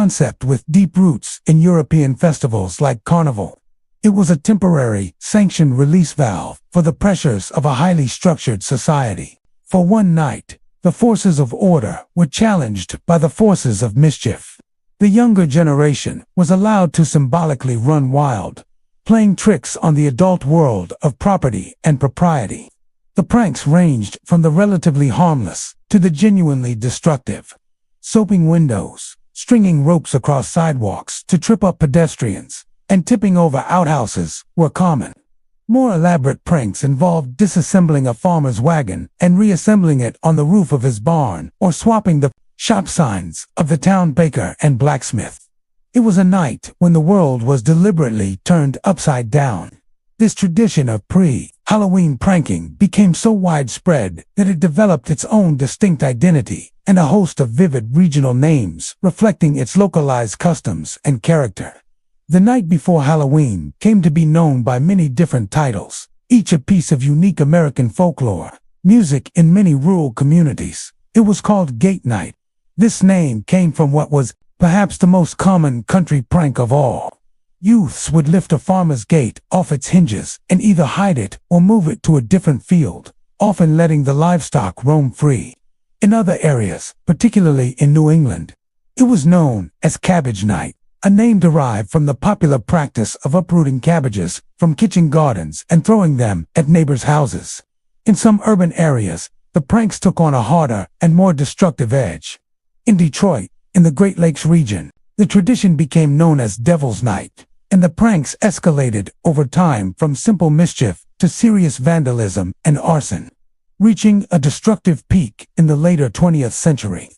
concept with deep roots in European festivals like Carnival. It was a temporary, sanctioned release valve for the pressures of a highly structured society. For one night, the forces of order were challenged by the forces of mischief. The younger generation was allowed to symbolically run wild, playing tricks on the adult world of property and propriety. The pranks ranged from the relatively harmless to the genuinely destructive. Soaping windows, stringing ropes across sidewalks to trip up pedestrians, and tipping over outhouses were common. More elaborate pranks involved disassembling a farmer's wagon and reassembling it on the roof of his barn, or swapping the shop signs of the town baker and blacksmith. It was a night when the world was deliberately turned upside down. This tradition of pre-Halloween pranking became so widespread that it developed its own distinct identity and a host of vivid regional names reflecting its localized customs and character. The night before Halloween came to be known by many different titles, each a piece of unique American folklore, music in many rural communities. It was called Gate Night. This name came from what was perhaps the most common country prank of all. Youths would lift a farmer's gate off its hinges and either hide it or move it to a different field, often letting the livestock roam free. In other areas, particularly in New England, it was known as Cabbage Night, a name derived from the popular practice of uprooting cabbages from kitchen gardens and throwing them at neighbors' houses. In some urban areas, the pranks took on a harder and more destructive edge. In Detroit, in the Great Lakes region, the tradition became known as Devil's Night, and the pranks escalated over time from simple mischief to serious vandalism and arson, reaching a destructive peak in the later 20th century.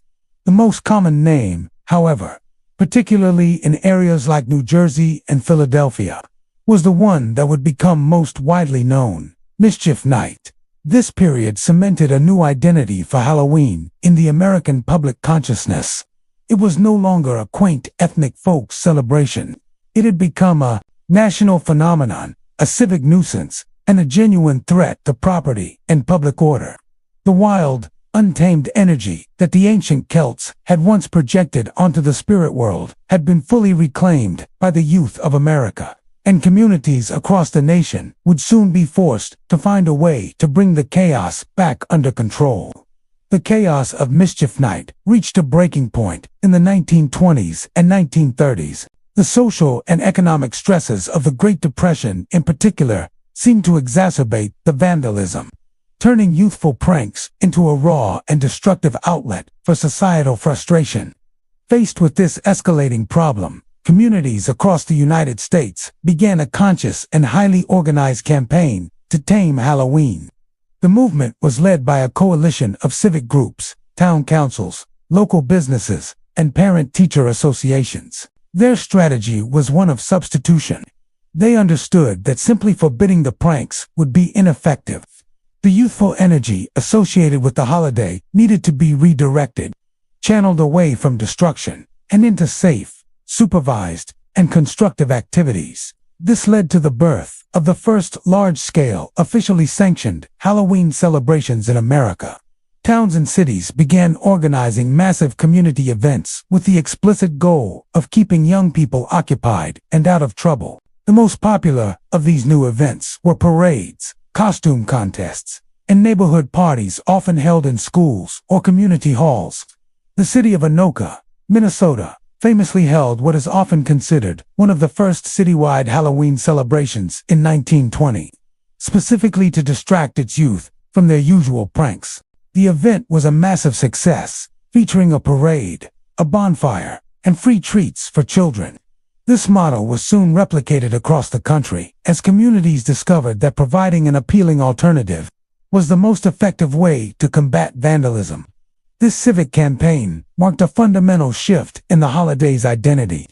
The most common name, however, particularly in areas like New Jersey and Philadelphia, was the one that would become most widely known, Mischief Night. This period cemented a new identity for Halloween in the American public consciousness. It was no longer a quaint ethnic folk celebration. It had become a national phenomenon, a civic nuisance, and a genuine threat to property and public order. The wild, untamed energy that the ancient Celts had once projected onto the spirit world had been fully reclaimed by the youth of America, and communities across the nation would soon be forced to find a way to bring the chaos back under control. The chaos of Mischief Night reached a breaking point in the 1920s and 1930s. The social and economic stresses of the Great Depression in particular seemed to exacerbate the vandalism, turning youthful pranks into a raw and destructive outlet for societal frustration. Faced with this escalating problem, communities across the United States began a conscious and highly organized campaign to tame Halloween. The movement was led by a coalition of civic groups, town councils, local businesses, and parent-teacher associations. Their strategy was one of substitution. They understood that simply forbidding the pranks would be ineffective. The youthful energy associated with the holiday needed to be redirected, channeled away from destruction, and into safe, supervised, and constructive activities. This led to the birth of the first large-scale, officially sanctioned Halloween celebrations in America. Towns and cities began organizing massive community events with the explicit goal of keeping young people occupied and out of trouble. The most popular of these new events were parades, costume contests, and neighborhood parties often held in schools or community halls. The city of Anoka, Minnesota, famously held what is often considered one of the first citywide Halloween celebrations in 1920, specifically to distract its youth from their usual pranks. The event was a massive success, featuring a parade, a bonfire, and free treats for children. This model was soon replicated across the country as communities discovered that providing an appealing alternative was the most effective way to combat vandalism. This civic campaign marked a fundamental shift in the holiday's identity.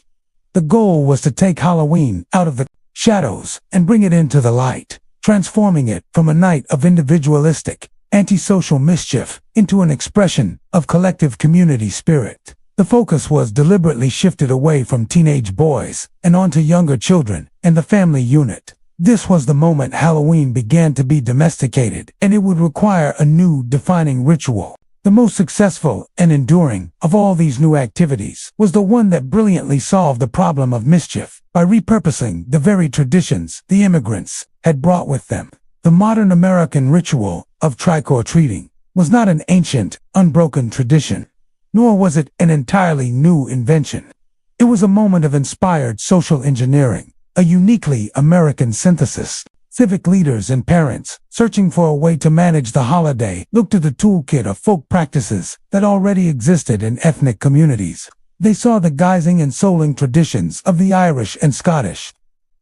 The goal was to take Halloween out of the shadows and bring it into the light, transforming it from a night of individualistic, antisocial mischief into an expression of collective community spirit. The focus was deliberately shifted away from teenage boys and onto younger children and the family unit. This was the moment Halloween began to be domesticated, and it would require a new defining ritual. The most successful and enduring of all these new activities was the one that brilliantly solved the problem of mischief by repurposing the very traditions the immigrants had brought with them. The modern American ritual of trick-or-treating was not an ancient, unbroken tradition, nor was it an entirely new invention. It was a moment of inspired social engineering, a uniquely American synthesis. Civic leaders and parents, searching for a way to manage the holiday, looked to the toolkit of folk practices that already existed in ethnic communities. They saw the guising and souling traditions of the Irish and Scottish,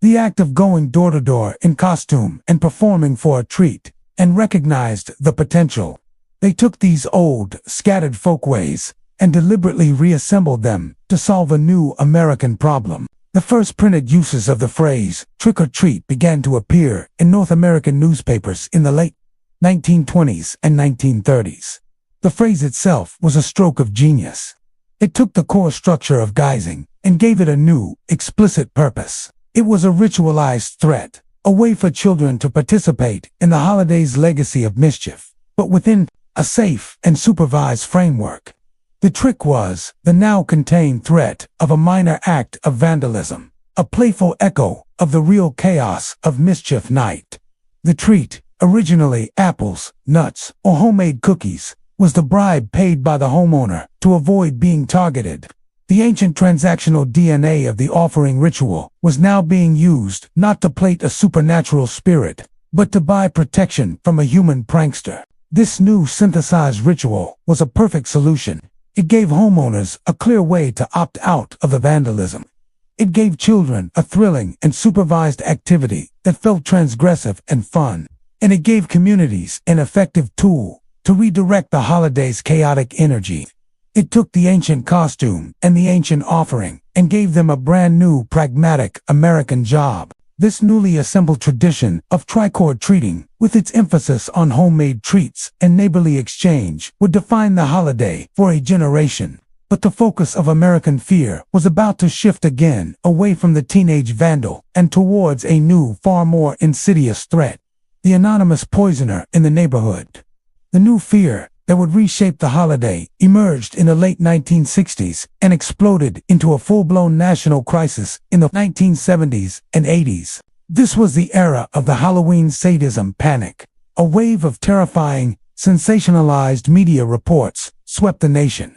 the act of going door to door in costume and performing for a treat, and recognized the potential. They took these old, scattered folkways and deliberately reassembled them to solve a new American problem. The first printed uses of the phrase trick-or-treat began to appear in North American newspapers in the late 1920s and 1930s. The phrase itself was a stroke of genius. It took the core structure of guising and gave it a new, explicit purpose. It was a ritualized threat, a way for children to participate in the holiday's legacy of mischief, but within a safe and supervised framework. The trick was the now contained threat of a minor act of vandalism, a playful echo of the real chaos of mischief night. The treat, originally apples, nuts, or homemade cookies, was the bribe paid by the homeowner to avoid being targeted. The ancient transactional DNA of the offering ritual was now being used not to plate a supernatural spirit, but to buy protection from a human prankster. This new synthesized ritual was a perfect solution. It gave homeowners a clear way to opt out of the vandalism. It gave children a thrilling and supervised activity that felt transgressive and fun. And it gave communities an effective tool to redirect the holiday's chaotic energy. It took the ancient costume and the ancient offering and gave them a brand new pragmatic American job. This newly assembled tradition of trick-or-treating, with its emphasis on homemade treats and neighborly exchange, would define the holiday for a generation. But the focus of American fear was about to shift again away from the teenage vandal and towards a new, far more insidious threat: the anonymous poisoner in the neighborhood. The new fear that would reshape the holiday emerged in the late 1960s and exploded into a full-blown national crisis in the 1970s and 80s. This was the era of the Halloween sadism panic. A wave of terrifying, sensationalized media reports swept the nation,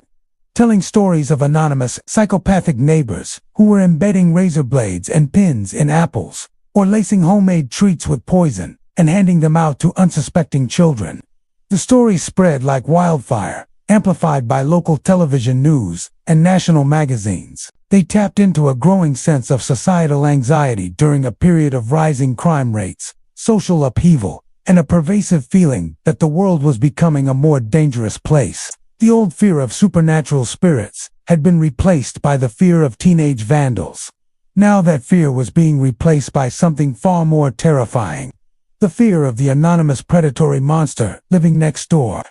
telling stories of anonymous, psychopathic neighbors who were embedding razor blades and pins in apples, or lacing homemade treats with poison and handing them out to unsuspecting children. The story spread like wildfire, amplified by local television news and national magazines. They tapped into a growing sense of societal anxiety during a period of rising crime rates, social upheaval, and a pervasive feeling that the world was becoming a more dangerous place. The old fear of supernatural spirits had been replaced by the fear of teenage vandals. Now that fear was being replaced by something far more terrifying: the fear of the anonymous predatory monster living next door.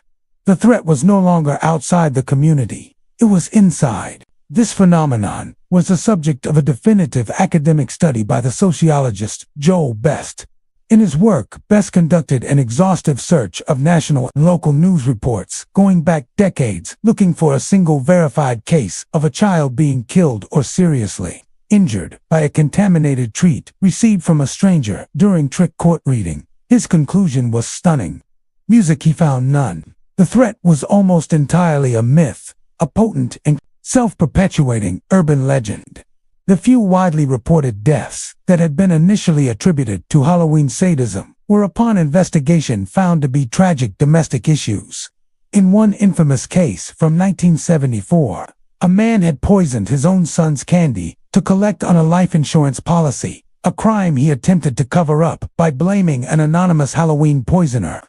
The threat was no longer outside the community. It was inside. This phenomenon was the subject of a definitive academic study by the sociologist Joel Best. In his work, Best conducted an exhaustive search of national and local news reports going back decades, looking for a single verified case of a child being killed or seriously injured by a contaminated treat received from a stranger during trick-court reading. His conclusion was stunning. Music he found none. The threat was almost entirely a myth, a potent and self-perpetuating urban legend. The few widely reported deaths that had been initially attributed to Halloween sadism were upon investigation found to be tragic domestic issues. In one infamous case from 1974, a man had poisoned his own son's candy to collect on a life insurance policy, a crime he attempted to cover up by blaming an anonymous Halloween poisoner.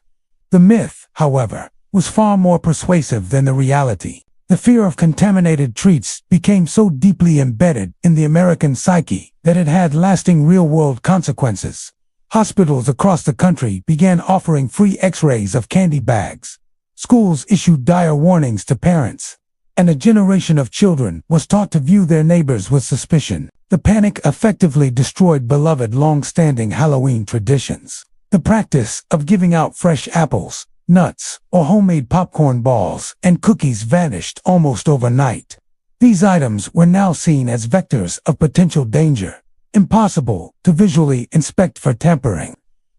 The myth, however, was far more persuasive than the reality. The fear of contaminated treats became so deeply embedded in the American psyche that it had lasting real-world consequences. Hospitals across the country began offering free X-rays of candy bags. Schools issued dire warnings to parents, and a generation of children was taught to view their neighbors with suspicion. The panic effectively destroyed beloved long-standing Halloween traditions. The practice of giving out fresh apples, nuts, or homemade popcorn balls and cookies vanished almost overnight. These items were now seen as vectors of potential danger, impossible to visually inspect for tampering.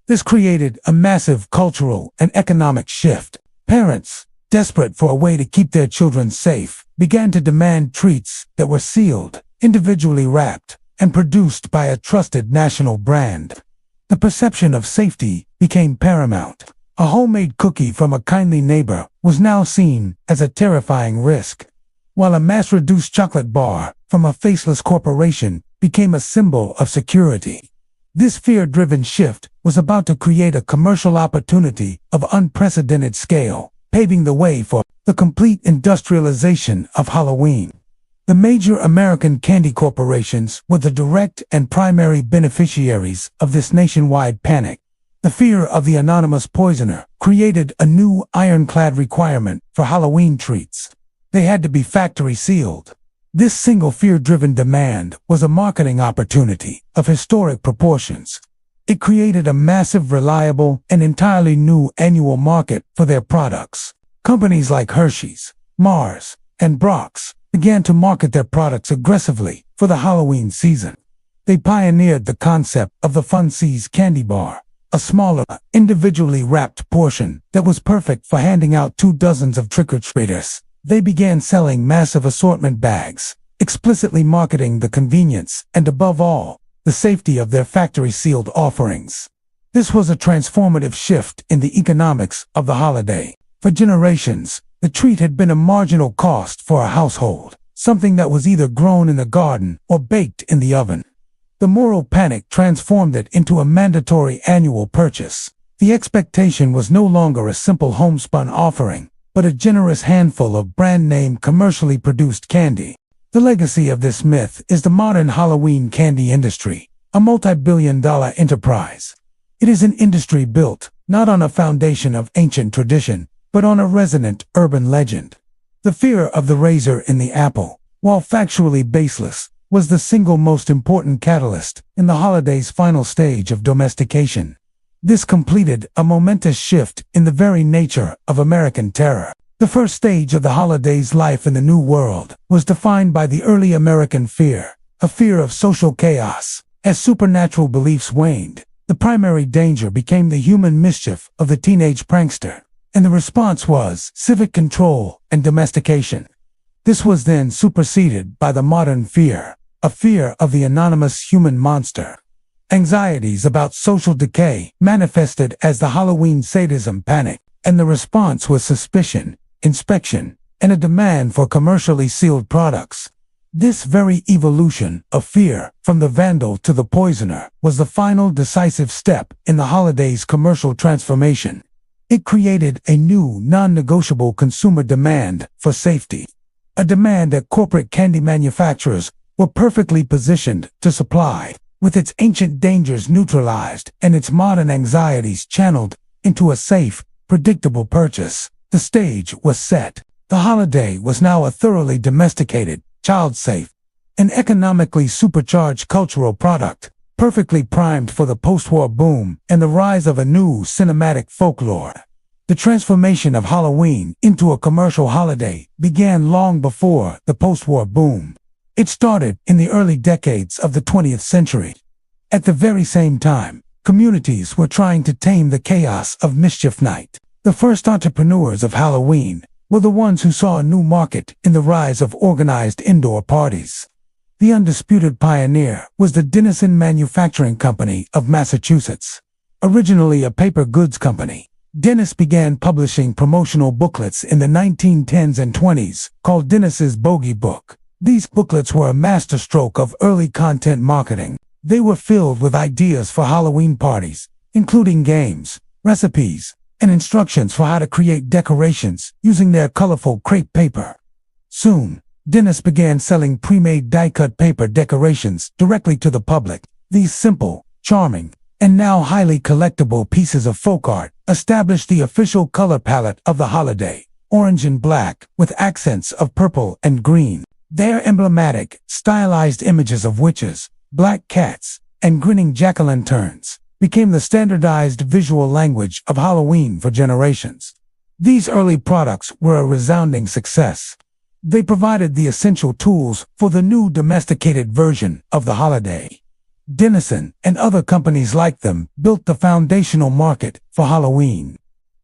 This created a massive cultural and economic shift. Parents, desperate for a way to keep their children safe, began to demand treats that were sealed, individually wrapped, and produced by a trusted national brand. The perception of safety became paramount. A homemade cookie from a kindly neighbor was now seen as a terrifying risk, while a mass-reduced chocolate bar from a faceless corporation became a symbol of security. This fear-driven shift was about to create a commercial opportunity of unprecedented scale, paving the way for the complete industrialization of Halloween. The major American candy corporations were the direct and primary beneficiaries of this nationwide panic. The fear of the anonymous poisoner created a new ironclad requirement for Halloween treats. They had to be factory sealed. This single fear-driven demand was a marketing opportunity of historic proportions. It created a massive, reliable, and entirely new annual market for their products. Companies like Hershey's, Mars, and Brock's began to market their products aggressively for the Halloween season. They pioneered the concept of the Fun Size candy bar, a smaller, individually wrapped portion that was perfect for handing out 2 dozens of trick-or-treaters. They began selling massive assortment bags, explicitly marketing the convenience and, above all, the safety of their factory-sealed offerings. This was a transformative shift in the economics of the holiday. For generations, the treat had been a marginal cost for a household, something that was either grown in the garden or baked in the oven. The moral panic transformed it into a mandatory annual purchase. The expectation was no longer a simple homespun offering, but a generous handful of brand-name commercially produced candy. The legacy of this myth is the modern Halloween candy industry, a multi-billion-dollar enterprise. It is an industry built not on a foundation of ancient tradition, but on a resonant urban legend. The fear of the razor in the apple, while factually baseless, was the single most important catalyst in the holiday's final stage of domestication. This completed a momentous shift in the very nature of American terror. The first stage of the holiday's life in the New World was defined by the early American fear, a fear of social chaos. As supernatural beliefs waned, the primary danger became the human mischief of the teenage prankster, and the response was civic control and domestication. This was then superseded by the modern fear, a fear of the anonymous human monster. Anxieties about social decay manifested as the Halloween sadism panic, and the response was suspicion, inspection, and a demand for commercially sealed products. This very evolution of fear, from the vandal to the poisoner, was the final decisive step in the holiday's commercial transformation. It created a new, non-negotiable consumer demand for safety, a demand that corporate candy manufacturers were perfectly positioned to supply. With its ancient dangers neutralized and its modern anxieties channeled into a safe, predictable purchase, the stage was set. The holiday was now a thoroughly domesticated, child-safe, and economically supercharged cultural product, perfectly primed for the post-war boom and the rise of a new cinematic folklore. The transformation of Halloween into a commercial holiday began long before the post-war boom. It started in the early decades of the 20th century. At the very same time, communities were trying to tame the chaos of Mischief Night. The first entrepreneurs of Halloween were the ones who saw a new market in the rise of organized indoor parties. The undisputed pioneer was the Dennison Manufacturing Company of Massachusetts. Originally a paper goods company, Dennis began publishing promotional booklets in the 1910s and 20s called Dennis's Bogey Book. These booklets were a masterstroke of early content marketing. They were filled with ideas for Halloween parties, including games, recipes, and instructions for how to create decorations using their colorful crepe paper. Soon, Dennis began selling pre-made die-cut paper decorations directly to the public. These simple, charming, and now highly collectible pieces of folk art established the official color palette of the holiday, orange and black, with accents of purple and green. Their emblematic, stylized images of witches, black cats, and grinning jack-o'-lanterns became the standardized visual language of Halloween for generations. These early products were a resounding success. They provided the essential tools for the new domesticated version of the holiday. Denison and other companies like them built the foundational market for Halloween,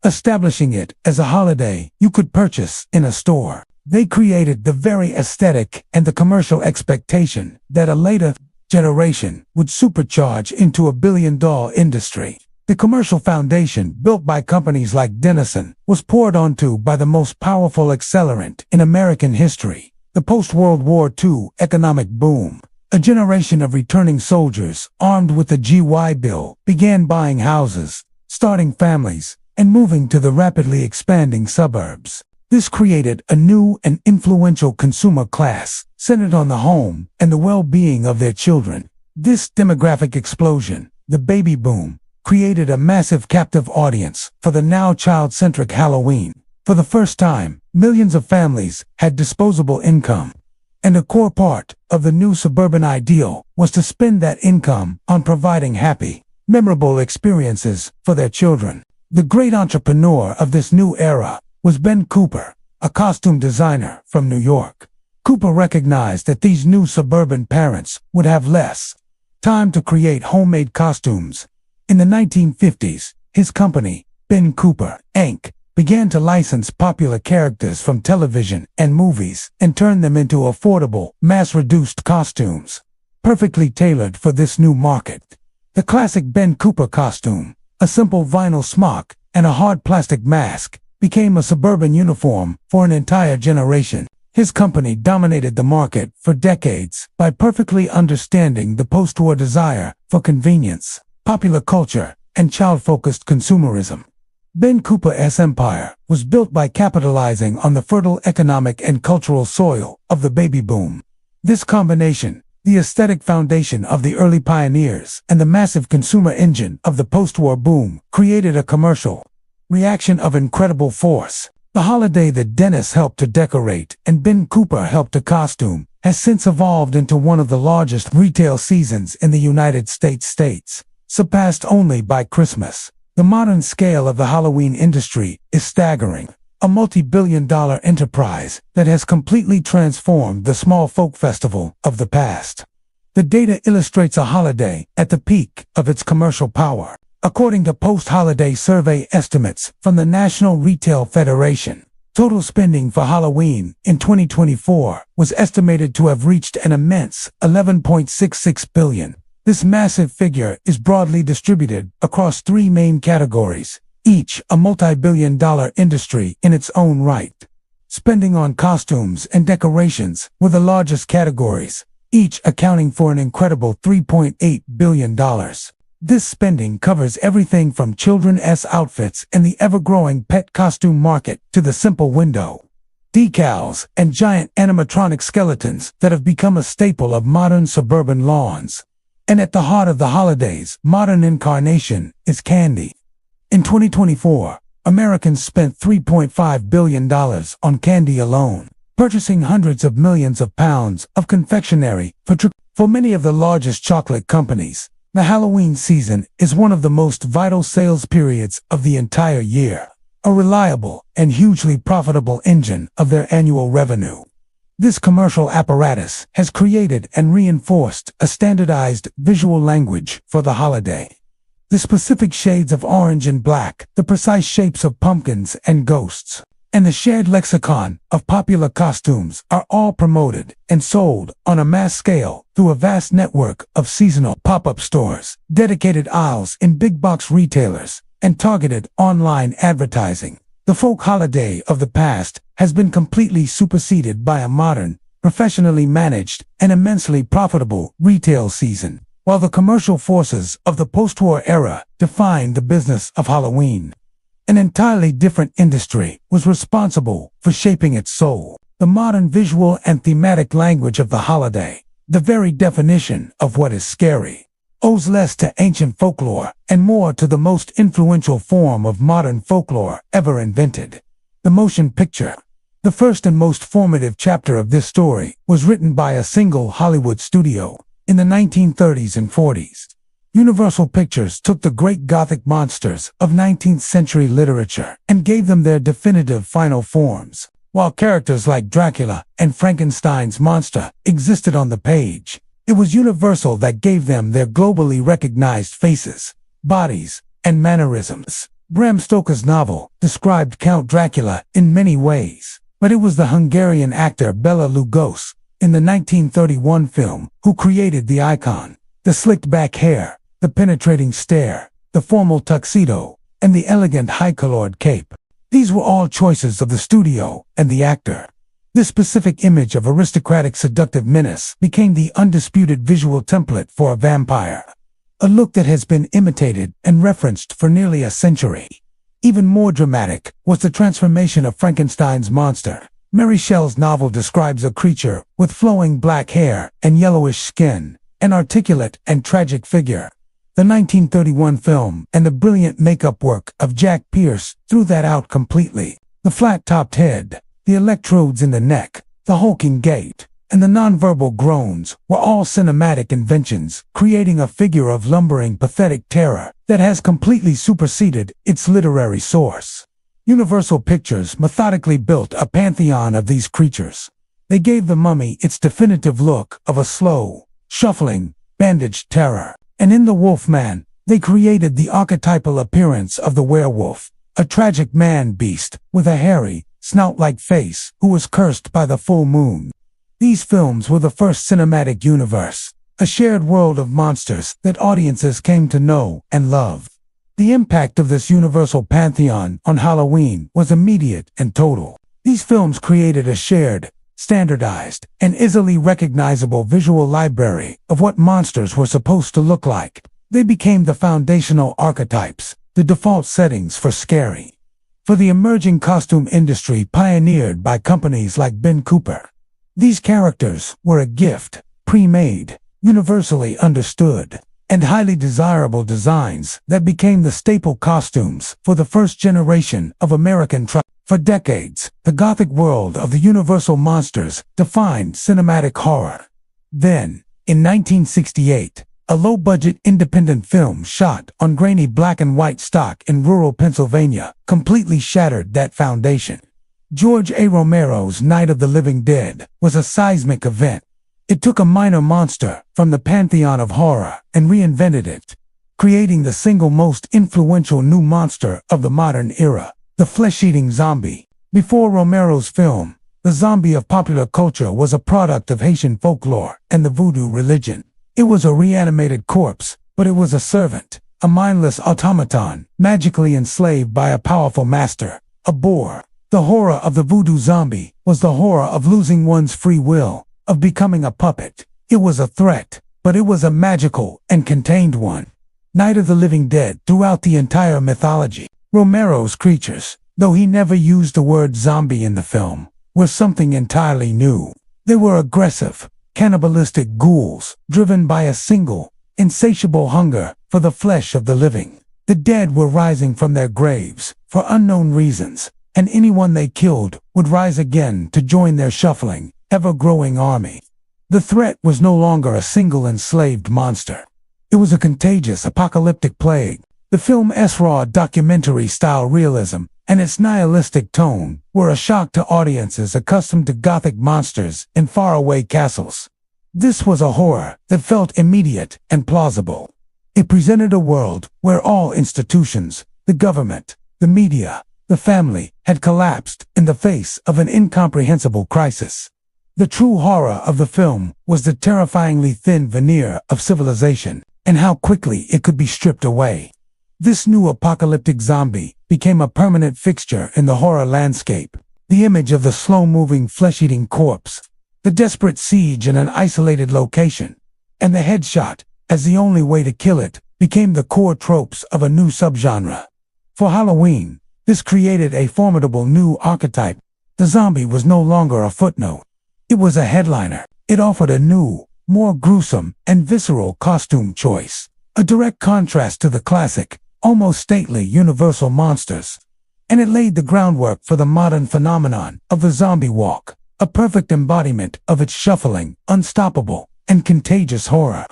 establishing it as a holiday you could purchase in a store. They created the very aesthetic and the commercial expectation that a later generation would supercharge into a billion-dollar industry. The commercial foundation built by companies like Denison was poured onto by the most powerful accelerant in American history, the post-World War II economic boom. A generation of returning soldiers, armed with the GI Bill, began buying houses, starting families, and moving to the rapidly expanding suburbs. This created a new and influential consumer class, centered on the home and the well-being of their children. This demographic explosion, the baby boom, created a massive captive audience for the now child-centric Halloween. For the first time, millions of families had disposable income. And a core part of the new suburban ideal was to spend that income on providing happy, memorable experiences for their children. The great entrepreneur of this new era was Ben Cooper, a costume designer from New York. Cooper recognized that these new suburban parents would have less time to create homemade costumes. In the 1950s, his company, Ben Cooper, Inc., began to license popular characters from television and movies and turn them into affordable, mass-reduced costumes, perfectly tailored for this new market. The classic Ben Cooper costume, a simple vinyl smock and a hard plastic mask, became a suburban uniform for an entire generation. His company dominated the market for decades by perfectly understanding the post-war desire for convenience, popular culture, and child-focused consumerism. Ben Cooper's empire was built by capitalizing on the fertile economic and cultural soil of the baby boom. This combination, the aesthetic foundation of the early pioneers and the massive consumer engine of the post-war boom, created a commercial reaction of incredible force. The holiday that Dennis helped to decorate and Ben Cooper helped to costume has since evolved into one of the largest retail seasons in the United States, surpassed only by Christmas. The modern scale of the Halloween industry is staggering, a multi-billion-dollar enterprise that has completely transformed the small folk festival of the past. The data illustrates a holiday at the peak of its commercial power. According to post-holiday survey estimates from the National Retail Federation, total spending for Halloween in 2024 was estimated to have reached an immense $11.66 billion. This massive figure is broadly distributed across three main categories, each a multi-billion-dollar industry in its own right. Spending on costumes and decorations were the largest categories, each accounting for an incredible $3.8 billion. This spending covers everything from children's outfits and the ever-growing pet costume market to the simple window decals and giant animatronic skeletons that have become a staple of modern suburban lawns. And at the heart of the holiday's modern incarnation is candy. In 2024, Americans spent $3.5 billion on candy alone, purchasing hundreds of millions of pounds of confectionery for many of the largest chocolate companies. The Halloween season is one of the most vital sales periods of the entire year, a reliable and hugely profitable engine of their annual revenue. This commercial apparatus has created and reinforced a standardized visual language for the holiday. The specific shades of orange and black, the precise shapes of pumpkins and ghosts, and the shared lexicon of popular costumes are all promoted and sold on a mass scale through a vast network of seasonal pop-up stores, dedicated aisles in big-box retailers, and targeted online advertising. The folk holiday of the past has been completely superseded by a modern, professionally managed, and immensely profitable retail season, while the commercial forces of the post-war era defined the business of Halloween. An entirely different industry was responsible for shaping its soul. The modern visual and thematic language of the holiday, the very definition of what is scary, owes less to ancient folklore and more to the most influential form of modern folklore ever invented, the motion picture. The first and most formative chapter of this story was written by a single Hollywood studio in the 1930s and 40s. Universal Pictures took the great Gothic monsters of 19th century literature and gave them their definitive final forms. While characters like Dracula and Frankenstein's monster existed on the page, it was Universal that gave them their globally recognized faces, bodies, and mannerisms. Bram Stoker's novel described Count Dracula in many ways, but it was the Hungarian actor Bela Lugosi in the 1931 film who created the icon. The slicked-back hair, the penetrating stare, the formal tuxedo, and the elegant high-colored cape. These were all choices of the studio and the actor. This specific image of aristocratic seductive menace became the undisputed visual template for a vampire, a look that has been imitated and referenced for nearly a century. Even more dramatic was the transformation of Frankenstein's monster. Mary Shelley's novel describes a creature with flowing black hair and yellowish skin, an articulate and tragic figure. The 1931 film and the brilliant makeup work of Jack Pierce threw that out completely. The flat-topped head, the electrodes in the neck, the hulking gait, and the nonverbal groans were all cinematic inventions, creating a figure of lumbering, pathetic terror that has completely superseded its literary source. Universal Pictures methodically built a pantheon of these creatures. They gave the mummy its definitive look of a slow, shuffling, bandaged terror. And in the Wolfman, they created the archetypal appearance of the werewolf, a tragic man-beast with a hairy, snout-like face who was cursed by the full moon. These films were the first cinematic universe, a shared world of monsters that audiences came to know and love. The impact of this universal pantheon on Halloween was immediate and total. These films created a shared, standardized, and easily recognizable visual library of what monsters were supposed to look like. They became the foundational archetypes, the default settings for scary. For the emerging costume industry pioneered by companies like Ben Cooper, these characters were a gift, pre-made, universally understood, and highly desirable designs that became the staple costumes for the first generation of American For decades, the Gothic world of the Universal monsters defined cinematic horror. Then, in 1968, a low-budget independent film shot on grainy black and white stock in rural Pennsylvania completely shattered that foundation. George A. Romero's Night of the Living Dead was a seismic event. It took a minor monster from the pantheon of horror and reinvented it, creating the single most influential new monster of the modern era, the flesh-eating zombie. Before Romero's film, the zombie of popular culture was a product of Haitian folklore and the voodoo religion. It was a reanimated corpse, but it was a servant, a mindless automaton, magically enslaved by a powerful master, a boar. The horror of the voodoo zombie was the horror of losing one's free will, of becoming a puppet. It was a threat, but it was a magical and contained one. Night of the Living Dead throughout the entire mythology. Romero's creatures, though he never used the word zombie in the film, were something entirely new. They were aggressive, cannibalistic ghouls, driven by a single, insatiable hunger for the flesh of the living. The dead were rising from their graves, for unknown reasons, and anyone they killed would rise again to join their shuffling, ever-growing army. The threat was no longer a single enslaved monster. It was a contagious, apocalyptic plague. The film's raw documentary-style realism and its nihilistic tone were a shock to audiences accustomed to Gothic monsters in faraway castles. This was a horror that felt immediate and plausible. It presented a world where all institutions, the government, the media, the family, had collapsed in the face of an incomprehensible crisis. The true horror of the film was the terrifyingly thin veneer of civilization and how quickly it could be stripped away. This new apocalyptic zombie became a permanent fixture in the horror landscape. The image of the slow-moving, flesh-eating corpse, the desperate siege in an isolated location, and the headshot as the only way to kill it became the core tropes of a new subgenre. For Halloween, this created a formidable new archetype. The zombie was no longer a footnote. It was a headliner. It offered a new, more gruesome and visceral costume choice, a direct contrast to the classic, almost stately Universal monsters. And it laid the groundwork for the modern phenomenon of the zombie walk, a perfect embodiment of its shuffling, unstoppable, and contagious horror.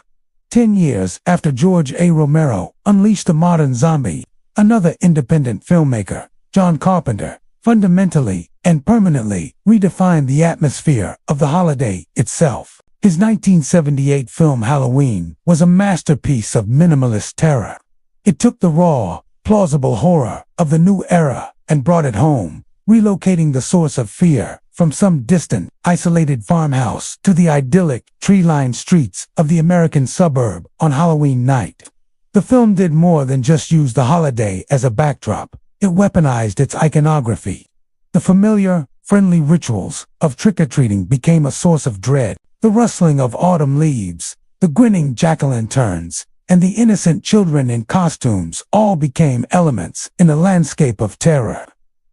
10 years after George A. Romero unleashed the modern zombie, another independent filmmaker, John Carpenter, fundamentally and permanently redefined the atmosphere of the holiday itself. His 1978 film Halloween was a masterpiece of minimalist terror. It took the raw, plausible horror of the new era and brought it home, relocating the source of fear from some distant, isolated farmhouse to the idyllic, tree-lined streets of the American suburb on Halloween night. The film did more than just use the holiday as a backdrop. It weaponized its iconography. The familiar, friendly rituals of trick-or-treating became a source of dread. The rustling of autumn leaves, the grinning jack-o'-lanterns, and the innocent children in costumes all became elements in a landscape of terror.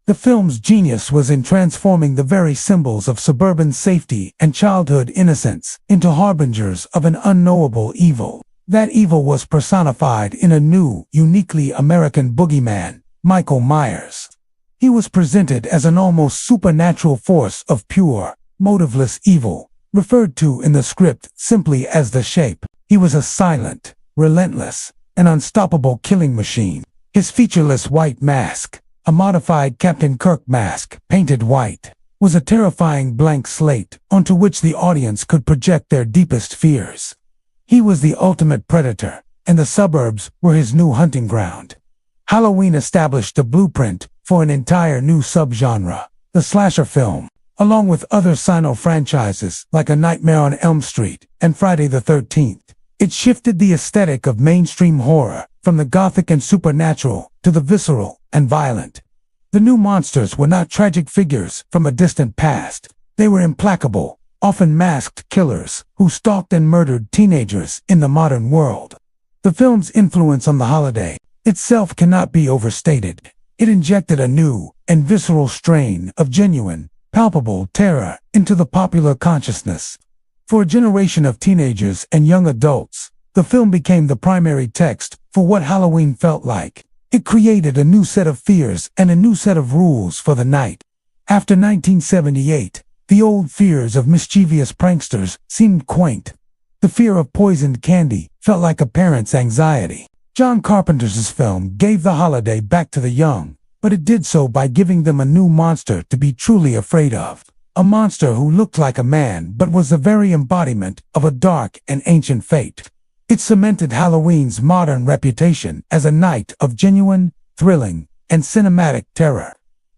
The film's genius was in transforming the very symbols of suburban safety and childhood innocence into harbingers of an unknowable evil. That evil was personified in a new, uniquely American boogeyman, Michael Myers. He was presented as an almost supernatural force of pure, motiveless evil, referred to in the script simply as the Shape. He was a silent, relentless, and unstoppable killing machine. His featureless white mask, a modified Captain Kirk mask painted white, was a terrifying blank slate onto which the audience could project their deepest fears. He was the ultimate predator, and the suburbs were his new hunting ground. Halloween established the blueprint for an entire new subgenre, the slasher film, along with other sino-franchises like A Nightmare on Elm Street and Friday the 13th. It shifted the aesthetic of mainstream horror from the gothic and supernatural to the visceral and violent. The new monsters were not tragic figures from a distant past. They were implacable, often masked killers who stalked and murdered teenagers in the modern world. The film's influence on the holiday itself cannot be overstated. It injected a new and visceral strain of genuine, palpable terror into the popular consciousness. For a generation of teenagers and young adults, the film became the primary text for what Halloween felt like. It created a new set of fears and a new set of rules for the night. After 1978, the old fears of mischievous pranksters seemed quaint. The fear of poisoned candy felt like a parent's anxiety. John Carpenter's film gave the holiday back to the young, but it did so by giving them a new monster to be truly afraid of. A monster who looked like a man but was the very embodiment of a dark and ancient fate. It cemented Halloween's modern reputation as a night of genuine, thrilling, and cinematic terror.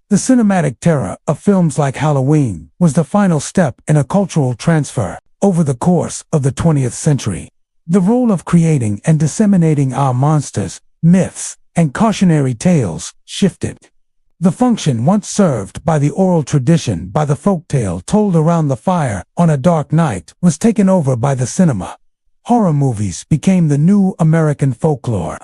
The cinematic terror of films like Halloween was the final step in a cultural transfer over the course of the 20th century. The role of creating and disseminating our monsters, myths, and cautionary tales shifted. The function once served by the oral tradition by the folktale told around the fire on a dark night was taken over by the cinema. Horror movies became the new American folklore.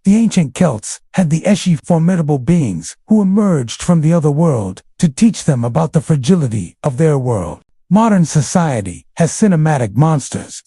The ancient Celts had the Eschi, formidable beings who emerged from the other world to teach them about the fragility of their world. Modern society has cinematic monsters.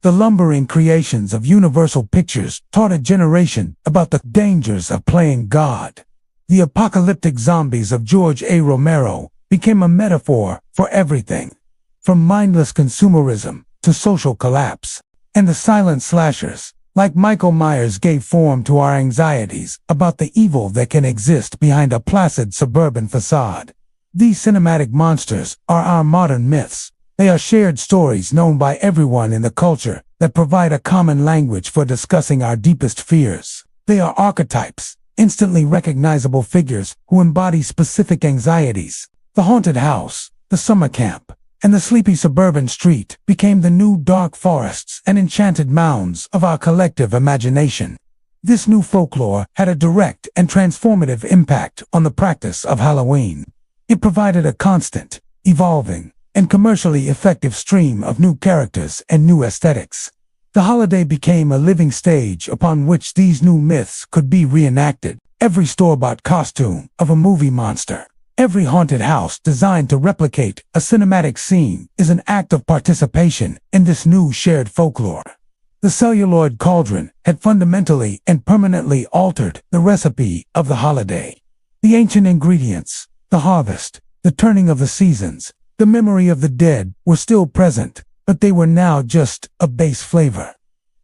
The lumbering creations of Universal Pictures taught a generation about the dangers of playing God. The apocalyptic zombies of George A. Romero became a metaphor for everything, from mindless consumerism to social collapse. And the silent slashers, like Michael Myers, gave form to our anxieties about the evil that can exist behind a placid suburban facade. These cinematic monsters are our modern myths. They are shared stories known by everyone in the culture that provide a common language for discussing our deepest fears. They are archetypes, instantly recognizable figures who embody specific anxieties. The haunted house, the summer camp, and the sleepy suburban street became the new dark forests and enchanted mounds of our collective imagination. This new folklore had a direct and transformative impact on the practice of Halloween. It provided a constant, evolving, and commercially effective stream of new characters and new aesthetics. The holiday became a living stage upon which these new myths could be reenacted. Every store-bought costume of a movie monster, every haunted house designed to replicate a cinematic scene is an act of participation in this new shared folklore. The celluloid cauldron had fundamentally and permanently altered the recipe of the holiday. The ancient ingredients, the harvest, the turning of the seasons, the memory of the dead were still present, but they were now just a base flavor.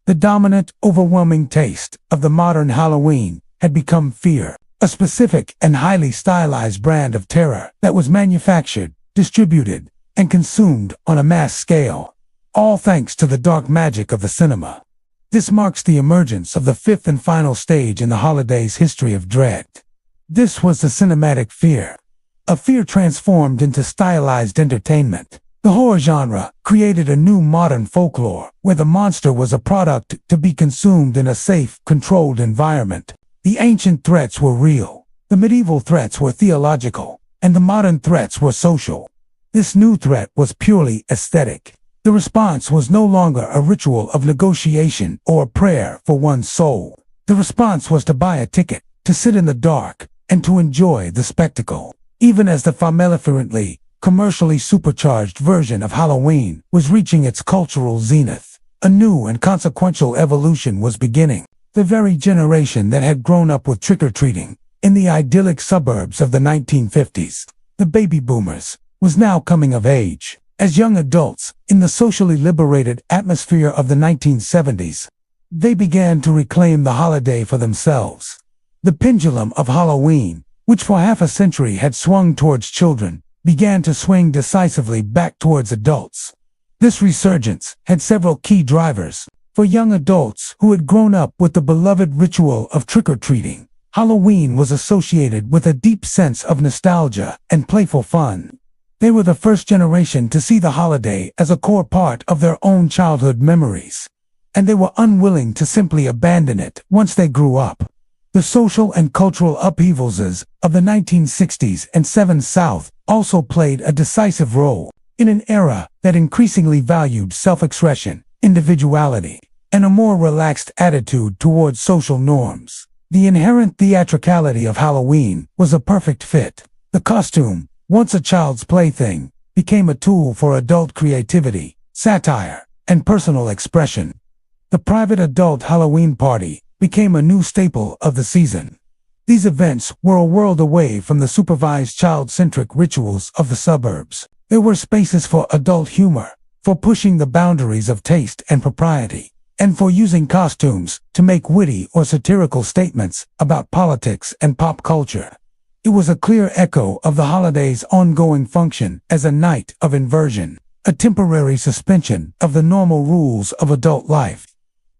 The dominant, overwhelming taste of the modern Halloween had become fear, a specific and highly stylized brand of terror that was manufactured, distributed, and consumed on a mass scale, all thanks to the dark magic of the cinema. This marks the emergence of the fifth and final stage in the holiday's history of dread. This was the cinematic fear, a fear transformed into stylized entertainment. The horror genre created a new modern folklore where the monster was a product to be consumed in a safe, controlled environment. The ancient threats were real, the medieval threats were theological, and the modern threats were social. This new threat was purely aesthetic. The response was no longer a ritual of negotiation or a prayer for one's soul. The response was to buy a ticket, to sit in the dark, and to enjoy the spectacle. Even as the familiarly, commercially supercharged version of Halloween was reaching its cultural zenith, a new and consequential evolution was beginning. The very generation that had grown up with trick-or-treating in the idyllic suburbs of the 1950s, the baby boomers, was now coming of age. As young adults, in the socially liberated atmosphere of the 1970s, they began to reclaim the holiday for themselves. The pendulum of Halloween, which for half a century had swung towards children, began to swing decisively back towards adults. This resurgence had several key drivers. For young adults who had grown up with the beloved ritual of trick-or-treating, Halloween was associated with a deep sense of nostalgia and playful fun. They were the first generation to see the holiday as a core part of their own childhood memories, and they were unwilling to simply abandon it once they grew up. The social and cultural upheavals of the 1960s and 70s South also played a decisive role in an era that increasingly valued self-expression, individuality, and a more relaxed attitude towards social norms. The inherent theatricality of Halloween was a perfect fit. The costume, once a child's plaything, became a tool for adult creativity, satire, and personal expression. The private adult Halloween party became a new staple of the season. These events were a world away from the supervised child-centric rituals of the suburbs. There were spaces for adult humor, for pushing the boundaries of taste and propriety, and for using costumes to make witty or satirical statements about politics and pop culture. It was a clear echo of the holiday's ongoing function as a night of inversion, a temporary suspension of the normal rules of adult life.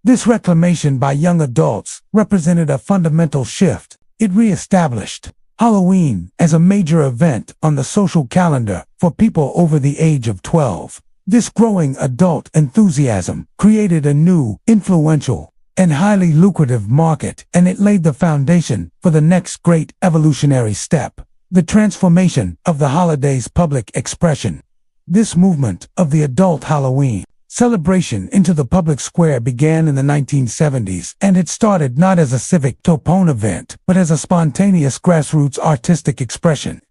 This reclamation by young adults represented a fundamental shift. It re-established Halloween as a major event on the social calendar for people over the age of 12. This growing adult enthusiasm created a new, influential, and highly lucrative market, and it laid the foundation for the next great evolutionary step, the transformation of the holiday's public expression. This movement of the adult Halloween celebration into the public square began in the 1970s, and it started not as a civic topone event, but as a spontaneous grassroots artistic expression.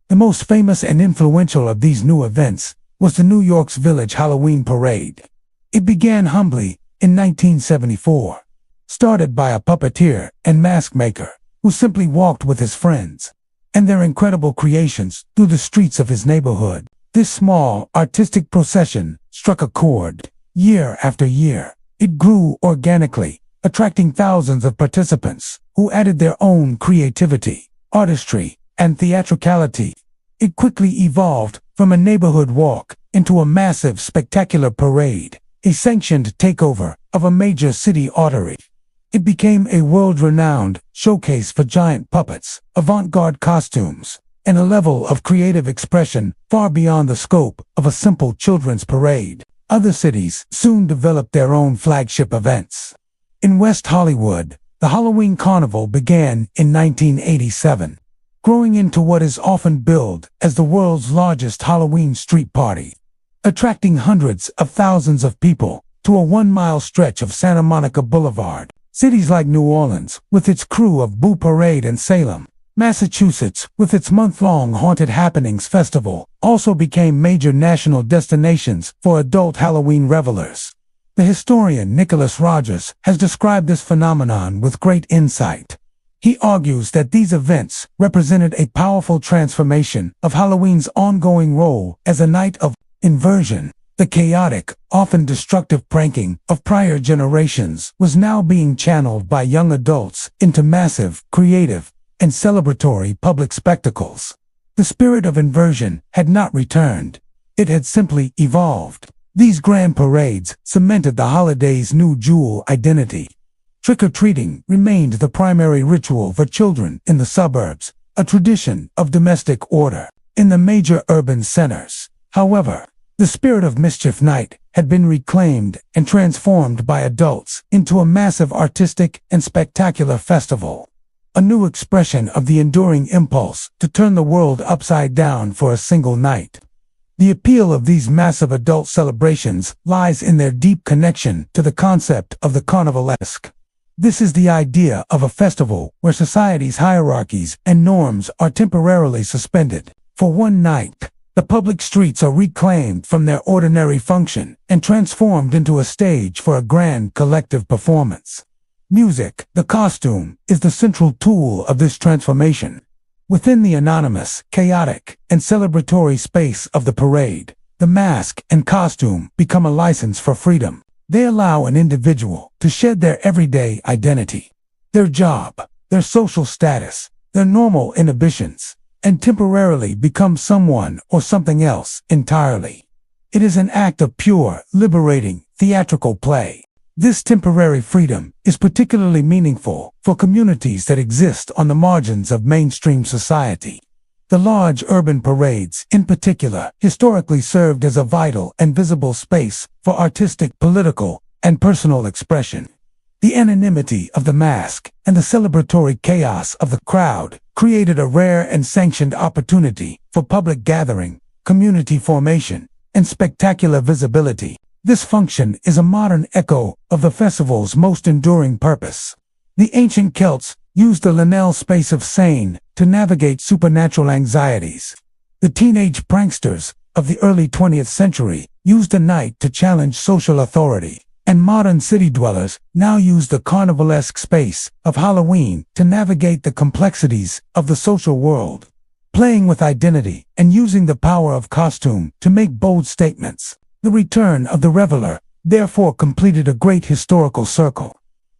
The most famous and influential of these new events was the New York's Village Halloween Parade. It began humbly in 1974, started by a puppeteer and mask maker who simply walked with his friends and their incredible creations through the streets of his neighborhood. This small, artistic procession struck a chord. Year after year, it grew organically, attracting thousands of participants who added their own creativity, artistry, and theatricality. It quickly evolved from a neighborhood walk into a massive, spectacular parade, a sanctioned takeover of a major city artery. It became a world-renowned showcase for giant puppets, avant-garde costumes, and a level of creative expression far beyond the scope of a simple children's parade. Other cities soon developed their own flagship events. In West Hollywood, the Halloween Carnival began in 1987, growing into what is often billed as the world's largest Halloween street party, attracting hundreds of thousands of people to a 1-mile stretch of Santa Monica Boulevard. Cities like New Orleans, with its crew of Boo Parade, and Salem, Massachusetts, with its month-long Haunted Happenings Festival, also became major national destinations for adult Halloween revelers. The historian Nicholas Rogers has described this phenomenon with great insight. He argues that these events represented a powerful transformation of Halloween's ongoing role as a night of inversion. The chaotic, often destructive pranking of prior generations was now being channeled by young adults into massive, creative, and celebratory public spectacles. The spirit of inversion had not returned. It had simply evolved. These grand parades cemented the holiday's new jewel identity. Trick-or-treating remained the primary ritual for children in the suburbs, a tradition of domestic order. In the major urban centers, however, the spirit of mischief night had been reclaimed and transformed by adults into a massive artistic and spectacular festival. A new expression of the enduring impulse to turn the world upside down for a single night. The appeal of these massive adult celebrations lies in their deep connection to the concept of the carnivalesque. This is the idea of a festival where society's hierarchies and norms are temporarily suspended. For one night, the public streets are reclaimed from their ordinary function and transformed into a stage for a grand collective performance. Music, the costume, is the central tool of this transformation. Within the anonymous, chaotic, and celebratory space of the parade, the mask and costume become a license for freedom. They allow an individual to shed their everyday identity, their job, their social status, their normal inhibitions, and temporarily become someone or something else entirely. It is an act of pure, liberating, theatrical play. This temporary freedom is particularly meaningful for communities that exist on the margins of mainstream society. The large urban parades, in particular, historically served as a vital and visible space for artistic, political, and personal expression. The anonymity of the mask and the celebratory chaos of the crowd created a rare and sanctioned opportunity for public gathering, community formation, and spectacular visibility. This function is a modern echo of the festival's most enduring purpose. The ancient Celts used the liminal space of Seine to navigate supernatural anxieties. The teenage pranksters of the early 20th century used the night to challenge social authority, and modern city dwellers now use the carnivalesque space of Halloween to navigate the complexities of the social world. Playing with identity and using the power of costume to make bold statements, the return of the reveler therefore completed a great historical circle.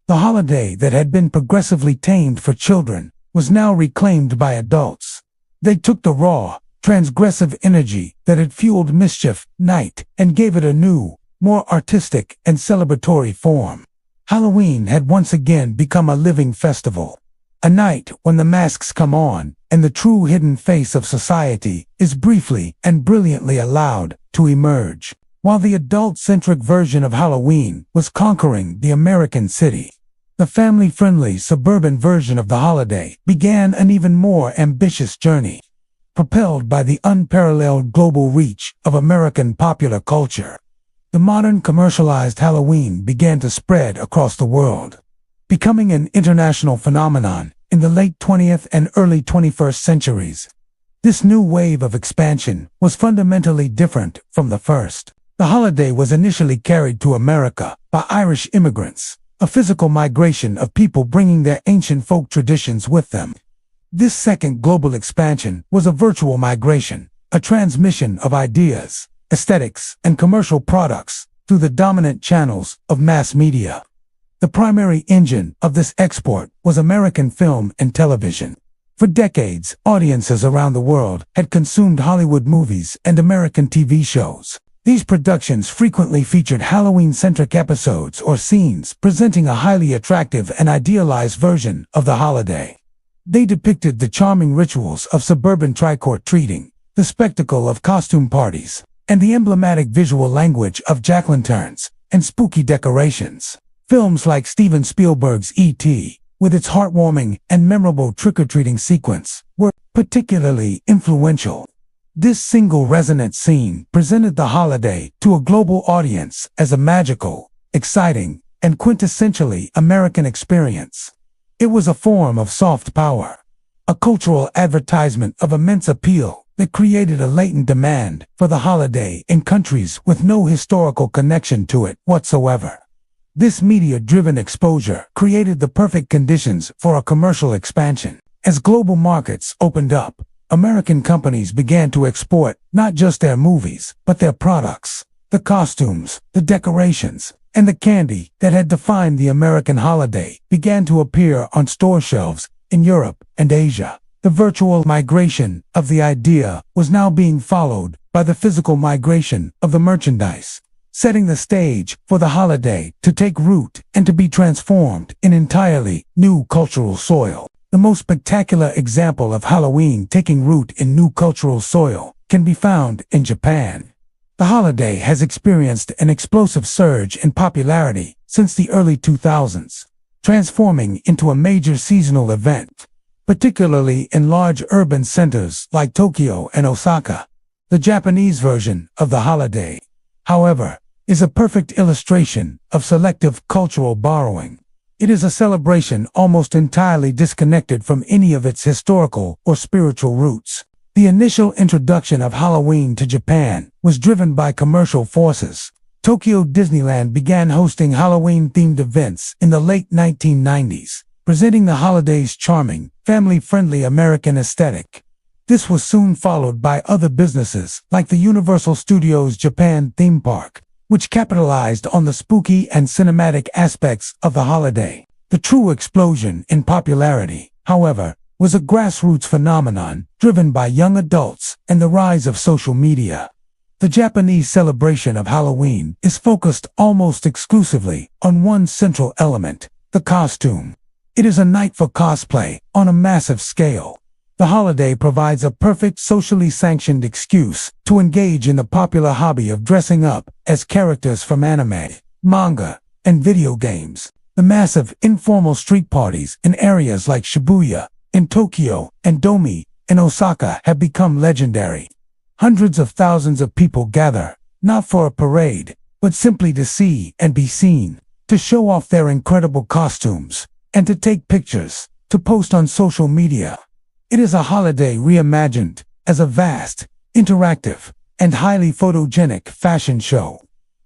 The holiday that had been progressively tamed for children was now reclaimed by adults. They took the raw, transgressive energy that had fueled mischief night and gave it a new, more artistic and celebratory form. Halloween had once again become a living festival. A night when the masks come on and the true hidden face of society is briefly and brilliantly allowed to emerge. While the adult-centric version of Halloween was conquering the American city, the family-friendly suburban version of the holiday began an even more ambitious journey. Propelled by the unparalleled global reach of American popular culture, the modern commercialized Halloween began to spread across the world, becoming an international phenomenon in the late 20th and early 21st centuries. This new wave of expansion was fundamentally different from the first. The holiday was initially carried to America by Irish immigrants, a physical migration of people bringing their ancient folk traditions with them. This second global expansion was a virtual migration, a transmission of ideas, aesthetics, and commercial products through the dominant channels of mass media. The primary engine of this export was American film and television. For decades, audiences around the world had consumed Hollywood movies and American TV shows. These productions frequently featured Halloween-centric episodes or scenes presenting a highly attractive and idealized version of the holiday. They depicted the charming rituals of suburban trick-or-treating, the spectacle of costume parties, and the emblematic visual language of jack-o'-lanterns and spooky decorations. Films like Steven Spielberg's E.T., with its heartwarming and memorable trick-or-treating sequence, were particularly influential. This single resonant scene presented the holiday to a global audience as a magical, exciting, and quintessentially American experience. It was a form of soft power, a cultural advertisement of immense appeal that created a latent demand for the holiday in countries with no historical connection to it whatsoever. This media-driven exposure created the perfect conditions for a commercial expansion. As global markets opened up, American companies began to export not just their movies, but their products. The costumes, the decorations, and the candy that had defined the American holiday began to appear on store shelves in Europe and Asia. The virtual migration of the idea was now being followed by the physical migration of the merchandise, setting the stage for the holiday to take root and to be transformed in entirely new cultural soil. The most spectacular example of Halloween taking root in new cultural soil can be found in Japan. The holiday has experienced an explosive surge in popularity since the early 2000s, transforming into a major seasonal event, particularly in large urban centers like Tokyo and Osaka. The Japanese version of the holiday, however, is a perfect illustration of selective cultural borrowing. It is a celebration almost entirely disconnected from any of its historical or spiritual roots. The initial introduction of Halloween to Japan was driven by commercial forces. Tokyo Disneyland began hosting Halloween-themed events in the late 1990s, presenting the holiday's charming, family-friendly American aesthetic. This was soon followed by other businesses like the Universal Studios Japan theme park, which capitalized on the spooky and cinematic aspects of the holiday. The true explosion in popularity, however, was a grassroots phenomenon driven by young adults and the rise of social media. The Japanese celebration of Halloween is focused almost exclusively on one central element, the costume. It is a night for cosplay on a massive scale. The holiday provides a perfect socially sanctioned excuse to engage in the popular hobby of dressing up as characters from anime, manga, and video games. The massive informal street parties in areas like Shibuya in Tokyo and Domi in Osaka have become legendary. Hundreds of thousands of people gather, not for a parade, but simply to see and be seen, to show off their incredible costumes, and to take pictures, to post on social media. It is a holiday reimagined as a vast, interactive, and highly photogenic fashion show.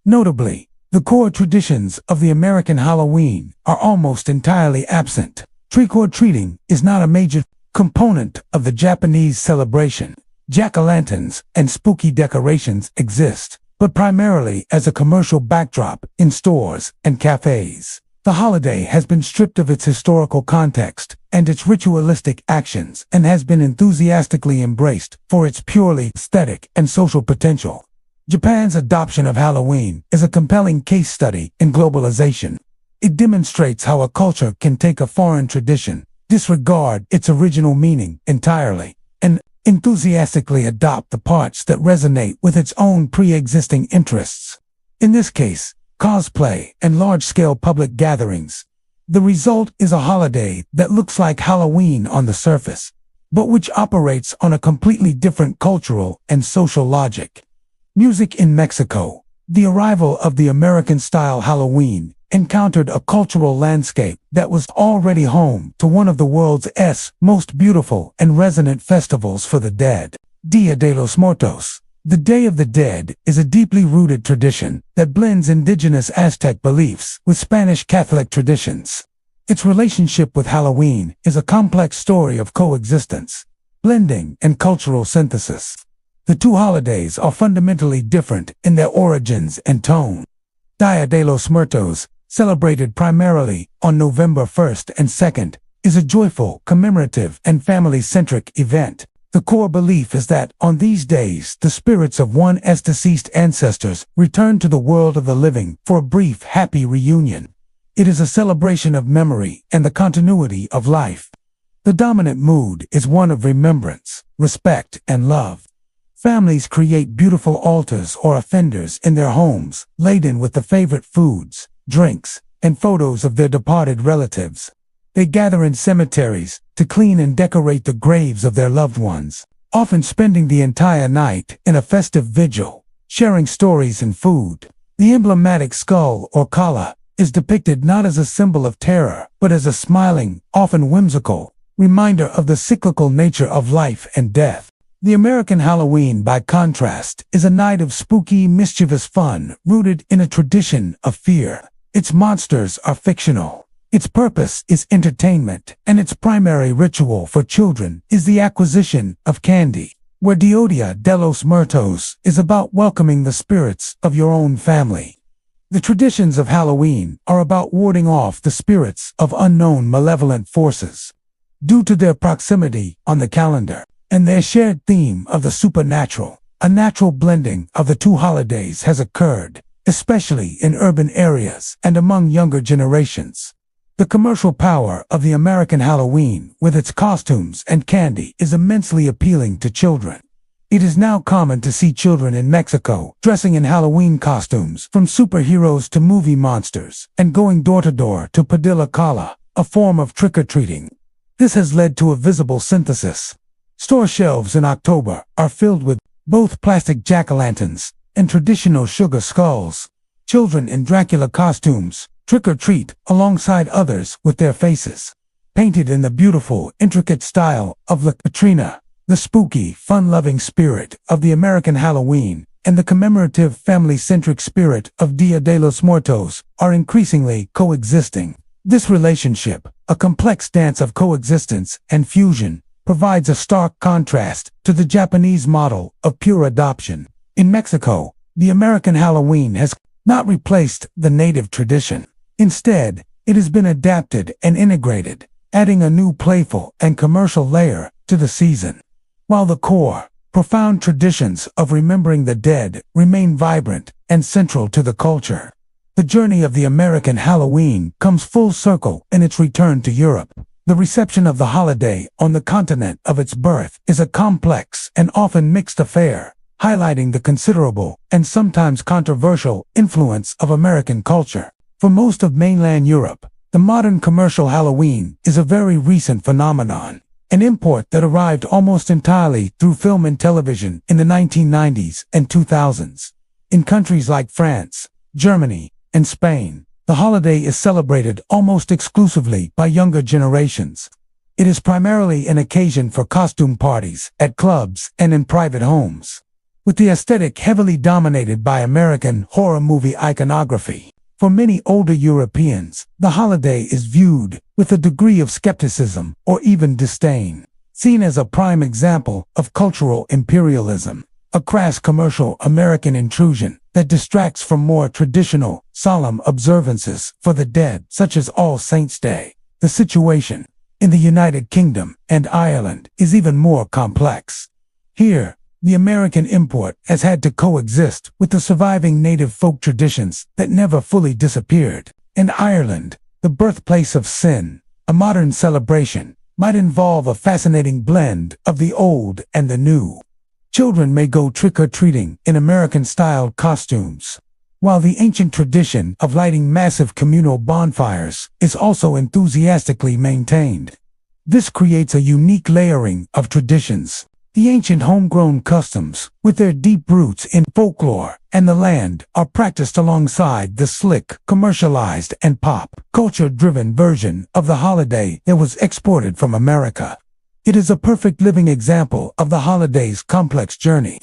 Notably, the core traditions of the American Halloween are almost entirely absent. Trick-or-treating is not a major component of the Japanese celebration. Jack-o'-lanterns and spooky decorations exist, but primarily as a commercial backdrop in stores and cafes. The holiday has been stripped of its historical context and its ritualistic actions and has been enthusiastically embraced for its purely aesthetic and social potential. Japan's adoption of Halloween is a compelling case study in globalization. It demonstrates how a culture can take a foreign tradition, disregard its original meaning entirely, and enthusiastically adopt the parts that resonate with its own pre-existing interests. In this case, cosplay and large-scale public gatherings. The result is a holiday that looks like Halloween on the surface, but which operates on a completely different cultural and social logic. Music in Mexico. The arrival of the American-style Halloween encountered a cultural landscape that was already home to one of the world's most beautiful and resonant festivals for the dead, Dia de los Muertos. The Day of the Dead is a deeply rooted tradition that blends indigenous Aztec beliefs with Spanish Catholic traditions. Its relationship with Halloween is a complex story of coexistence, blending, and cultural synthesis. The two holidays are fundamentally different in their origins and tone. Dia de los Muertos, celebrated primarily on November 1st and 2nd, is a joyful, commemorative, and family-centric event. The core belief is that, on these days, the spirits of one's deceased ancestors return to the world of the living for a brief, happy reunion. It is a celebration of memory and the continuity of life. The dominant mood is one of remembrance, respect, and love. Families create beautiful altars or offenders in their homes, laden with the favorite foods, drinks, and photos of their departed relatives. They gather in cemeteries to clean and decorate the graves of their loved ones, often spending the entire night in a festive vigil, sharing stories and food. The emblematic skull or kala is depicted not as a symbol of terror, but as a smiling, often whimsical, reminder of the cyclical nature of life and death. The American Halloween, by contrast, is a night of spooky, mischievous fun rooted in a tradition of fear. Its monsters are fictional. Its purpose is entertainment, and its primary ritual for children is the acquisition of candy. where Dia de los Muertos is about welcoming the spirits of your own family. The traditions of Halloween are about warding off the spirits of unknown malevolent forces. Due to their proximity on the calendar and their shared theme of the supernatural, a natural blending of the two holidays has occurred, especially in urban areas and among younger generations. The commercial power of the American Halloween, with its costumes and candy, is immensely appealing to children. It is now common to see children in Mexico dressing in Halloween costumes, from superheroes to movie monsters, and going door to door to pedir la cala, a form of trick-or-treating. This has led to a visible synthesis. Store shelves in October are filled with both plastic jack-o'-lanterns and traditional sugar skulls. Children in Dracula costumes trick-or-treat alongside others with their faces painted in the beautiful, intricate style of La Catrina. The spooky, fun-loving spirit of the American Halloween and the commemorative, family-centric spirit of Dia de los Muertos are increasingly coexisting. This relationship, a complex dance of coexistence and fusion, provides a stark contrast to the Japanese model of pure adoption. In Mexico, the American Halloween has not replaced the native tradition. Instead, it has been adapted and integrated, adding a new playful and commercial layer to the season. While the core, profound traditions of remembering the dead remain vibrant and central to the culture, the journey of the American Halloween comes full circle in its return to Europe. The reception of the holiday on the continent of its birth is a complex and often mixed affair, highlighting the considerable and sometimes controversial influence of American culture. For most of mainland Europe, the modern commercial Halloween is a very recent phenomenon, an import that arrived almost entirely through film and television in the 1990s and 2000s. In countries like France, Germany, and Spain, the holiday is celebrated almost exclusively by younger generations. It is primarily an occasion for costume parties at clubs and in private homes. With the aesthetic heavily dominated by American horror movie iconography, for many older Europeans, the holiday is viewed with a degree of skepticism or even disdain, seen as a prime example of cultural imperialism, a crass commercial American intrusion that distracts from more traditional, solemn observances for the dead, such as All Saints' Day. The situation in the United Kingdom and Ireland is even more complex. Here, the American import has had to coexist with the surviving native folk traditions that never fully disappeared. In Ireland, the birthplace of sin, a modern celebration, might involve a fascinating blend of the old and the new. Children may go trick-or-treating in American-styled costumes, while the ancient tradition of lighting massive communal bonfires is also enthusiastically maintained. This creates a unique layering of traditions. The ancient homegrown customs, with their deep roots in folklore and the land, are practiced alongside the slick, commercialized, and pop culture-driven version of the holiday that was exported from America. It is a perfect living example of the holiday's complex journey.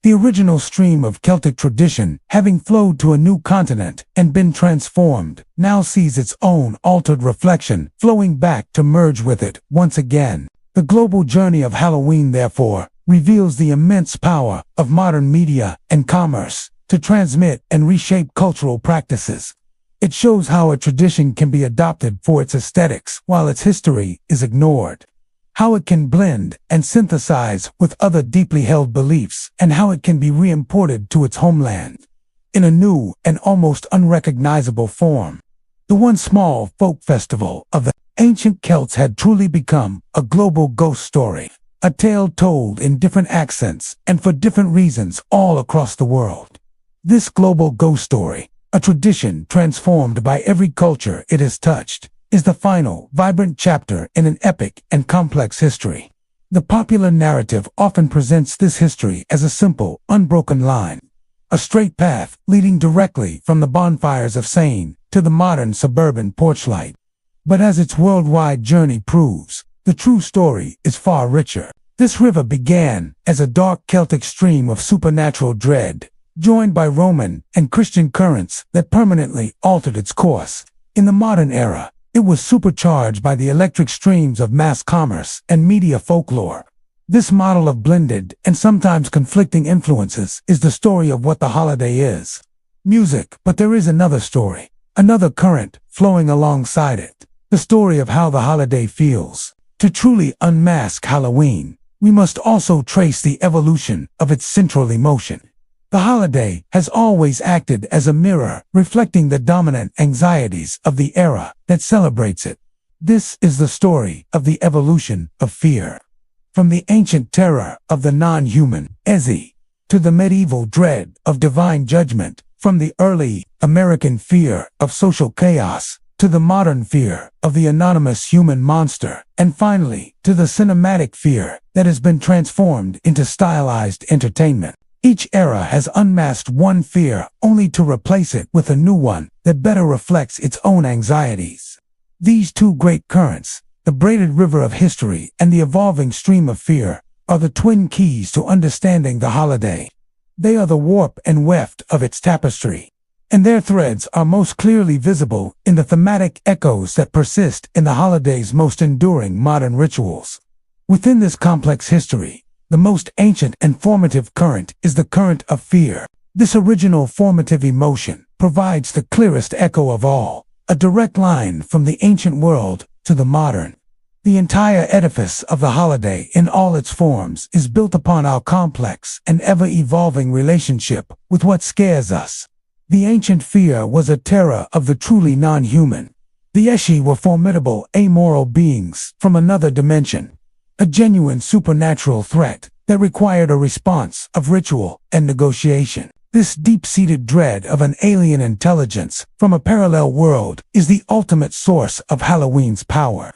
The original stream of Celtic tradition, having flowed to a new continent and been transformed, now sees its own altered reflection flowing back to merge with it once again. The global journey of Halloween, therefore, reveals the immense power of modern media and commerce to transmit and reshape cultural practices. It shows how a tradition can be adopted for its aesthetics while its history is ignored, how it can blend and synthesize with other deeply held beliefs, and how it can be reimported to its homeland in a new and almost unrecognizable form. The once small folk festival of the ancient Celts had truly become a global ghost story, a tale told in different accents and for different reasons all across the world. This global ghost story, a tradition transformed by every culture it has touched, is the final, vibrant chapter in an epic and complex history. The popular narrative often presents this history as a simple, unbroken line, a straight path leading directly from the bonfires of Samhain to the modern suburban porchlight. But as its worldwide journey proves, the true story is far richer. This river began as a dark Celtic stream of supernatural dread, joined by Roman and Christian currents that permanently altered its course. In the modern era, it was supercharged by the electric streams of mass commerce and media folklore. This model of blended and sometimes conflicting influences is the story of what the holiday is. Music, but there is another story, another current flowing alongside it. The story of how the holiday feels. To truly unmask Halloween, we must also trace the evolution of its central emotion. The holiday has always acted as a mirror, reflecting the dominant anxieties of the era that celebrates it. This is the story of the evolution of fear. From the ancient terror of the non-human, Ezi, to the medieval dread of divine judgment, from the early American fear of social chaos, to the modern fear of the anonymous human monster, and finally, to the cinematic fear that has been transformed into stylized entertainment. Each era has unmasked one fear only to replace it with a new one that better reflects its own anxieties. These two great currents, the braided river of history and the evolving stream of fear, are the twin keys to understanding the holiday. They are the warp and weft of its tapestry, and their threads are most clearly visible in the thematic echoes that persist in the holiday's most enduring modern rituals. Within this complex history, the most ancient and formative current is the current of fear. This original formative emotion provides the clearest echo of all, a direct line from the ancient world to the modern. The entire edifice of the holiday in all its forms is built upon our complex and ever-evolving relationship with what scares us. The ancient fear was a terror of the truly non-human. The Eshi were formidable, amoral beings from another dimension. A genuine supernatural threat that required a response of ritual and negotiation. This deep-seated dread of an alien intelligence from a parallel world is the ultimate source of Halloween's power.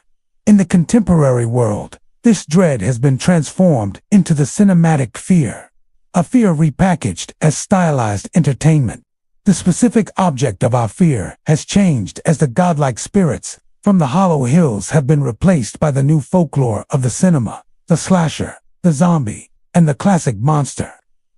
In the contemporary world, this dread has been transformed into the cinematic fear, a fear repackaged as stylized entertainment. The specific object of our fear has changed as the godlike spirits from the hollow hills have been replaced by the new folklore of the cinema, the slasher, the zombie, and the classic monster.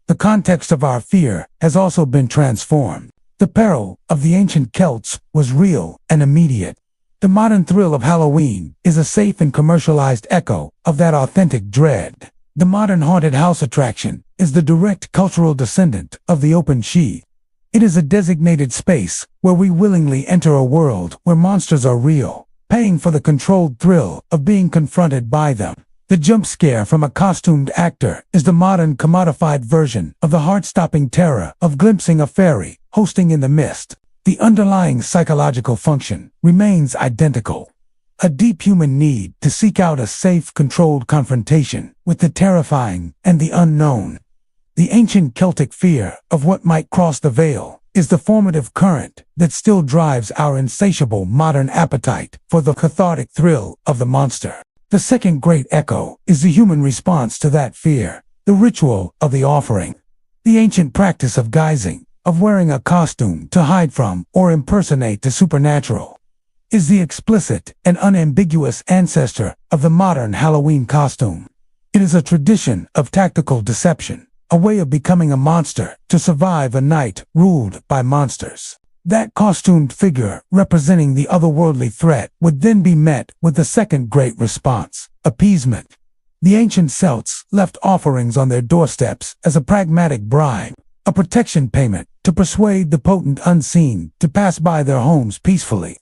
The context of our fear has also been transformed. The peril of the ancient Celts was real and immediate. The modern thrill of Halloween is a safe and commercialized echo of that authentic dread. The modern haunted house attraction is the direct cultural descendant of the open sheath. It is a designated space where we willingly enter a world where monsters are real, paying for the controlled thrill of being confronted by them. The jump scare from a costumed actor is the modern commodified version of the heart-stopping terror of glimpsing a fairy hosting in the mist. The underlying psychological function remains identical. A deep human need to seek out a safe, controlled confrontation with the terrifying and the unknown. The ancient Celtic fear of what might cross the veil is the formative current that still drives our insatiable modern appetite for the cathartic thrill of the monster. The second great echo is the human response to that fear, the ritual of the offering. The ancient practice of guising, of wearing a costume to hide from or impersonate the supernatural, is the explicit and unambiguous ancestor of the modern Halloween costume. It is a tradition of tactical deception, a way of becoming a monster to survive a night ruled by monsters. That costumed figure representing the otherworldly threat would then be met with the second great response, appeasement. The ancient Celts left offerings on their doorsteps as a pragmatic bribe, a protection payment to persuade the potent unseen to pass by their homes peacefully.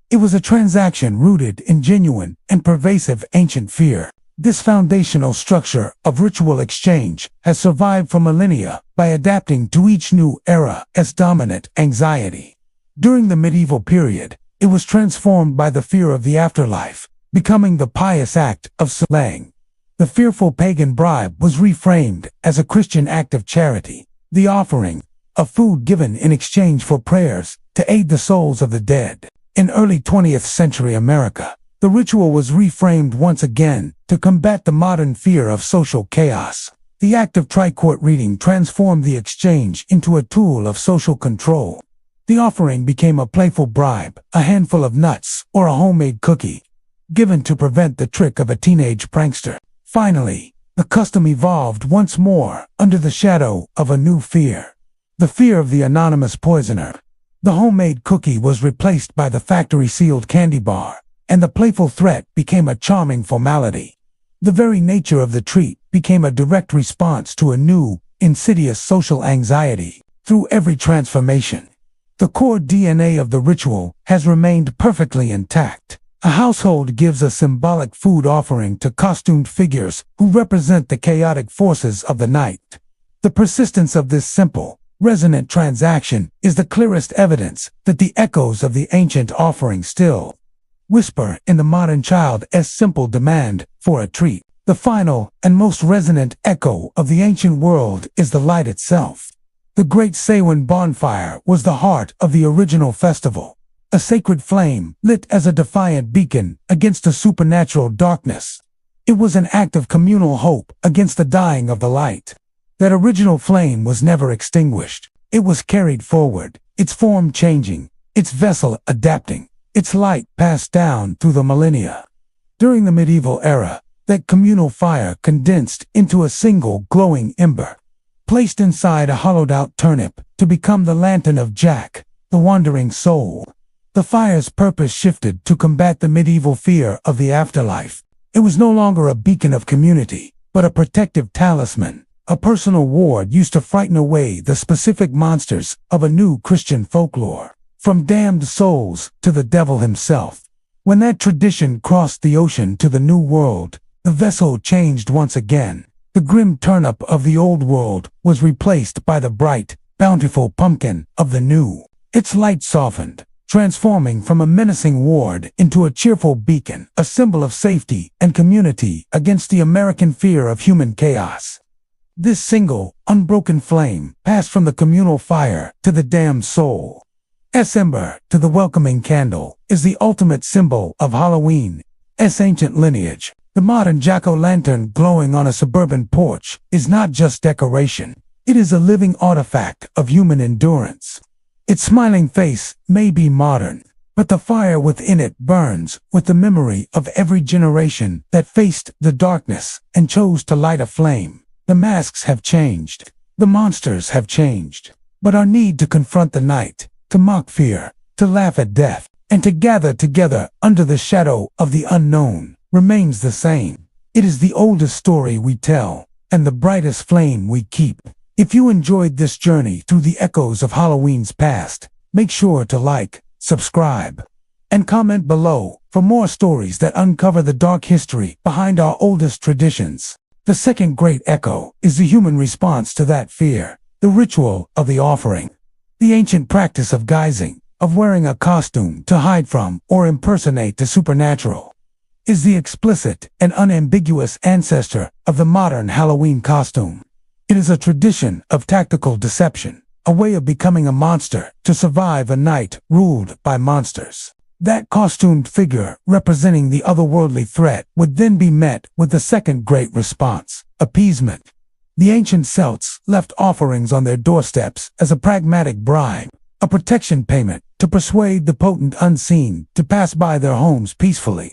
It was a transaction rooted in genuine and pervasive ancient fear. This foundational structure of ritual exchange has survived for millennia by adapting to each new era as dominant anxiety. During the medieval period, it was transformed by the fear of the afterlife, becoming the pious act of slaying. The fearful pagan bribe was reframed as a Christian act of charity, the offering of food given in exchange for prayers to aid the souls of the dead. In early 20th century America, the ritual was reframed once again to combat the modern fear of social chaos. The act of tricourt reading transformed the exchange into a tool of social control. The offering became a playful bribe, a handful of nuts, or a homemade cookie, given to prevent the trick of a teenage prankster. Finally, the custom evolved once more under the shadow of a new fear, the fear of the anonymous poisoner. The homemade cookie was replaced by the factory-sealed candy bar, and the playful threat became a charming formality. The very nature of the treat became a direct response to a new, insidious social anxiety. Through every transformation, the core DNA of the ritual has remained perfectly intact. A household gives a symbolic food offering to costumed figures who represent the chaotic forces of the night. The persistence of this simple, resonant transaction is the clearest evidence that the echoes of the ancient offering still whisper in the modern child's simple demand for a treat. The final and most resonant echo of the ancient world is the light itself. The Great Samhain bonfire was the heart of the original festival, a sacred flame lit as a defiant beacon against a supernatural darkness. It was an act of communal hope against the dying of the light. That original flame was never extinguished. It was carried forward, its form changing, its vessel adapting, its light passed down through the millennia. During the medieval era, that communal fire condensed into a single glowing ember, placed inside a hollowed-out turnip to become the lantern of Jack, the wandering soul. The fire's purpose shifted to combat the medieval fear of the afterlife. It was no longer a beacon of community, but a protective talisman, a personal ward used to frighten away the specific monsters of a new Christian folklore, from damned souls to the devil himself. When that tradition crossed the ocean to the New World, the vessel changed once again. The grim turnip of the Old World was replaced by the bright, bountiful pumpkin of the New. Its light softened, transforming from a menacing ward into a cheerful beacon, a symbol of safety and community against the American fear of human chaos. This single, unbroken flame passed from the communal fire to the damned soul. Ember to the welcoming candle is the ultimate symbol of Halloween's ancient lineage. The modern jack-o'-lantern glowing on a suburban porch is not just decoration. It is a living artifact of human endurance. Its smiling face may be modern, but the fire within it burns with the memory of every generation that faced the darkness and chose to light a flame. The masks have changed, the monsters have changed, but our need to confront the night, to mock fear, to laugh at death, and to gather together under the shadow of the unknown remains the same. It is the oldest story we tell, and the brightest flame we keep. If you enjoyed this journey through the echoes of Halloween's past, make sure to like, subscribe, and comment below for more stories that uncover the dark history behind our oldest traditions. The second great echo is the human response to that fear, the ritual of the offering. The ancient practice of guising, of wearing a costume to hide from or impersonate the supernatural, is the explicit and unambiguous ancestor of the modern Halloween costume. It is a tradition of tactical deception, a way of becoming a monster to survive a night ruled by monsters. That costumed figure representing the otherworldly threat would then be met with the second great response, appeasement. The ancient Celts left offerings on their doorsteps as a pragmatic bribe, a protection payment to persuade the potent unseen to pass by their homes peacefully.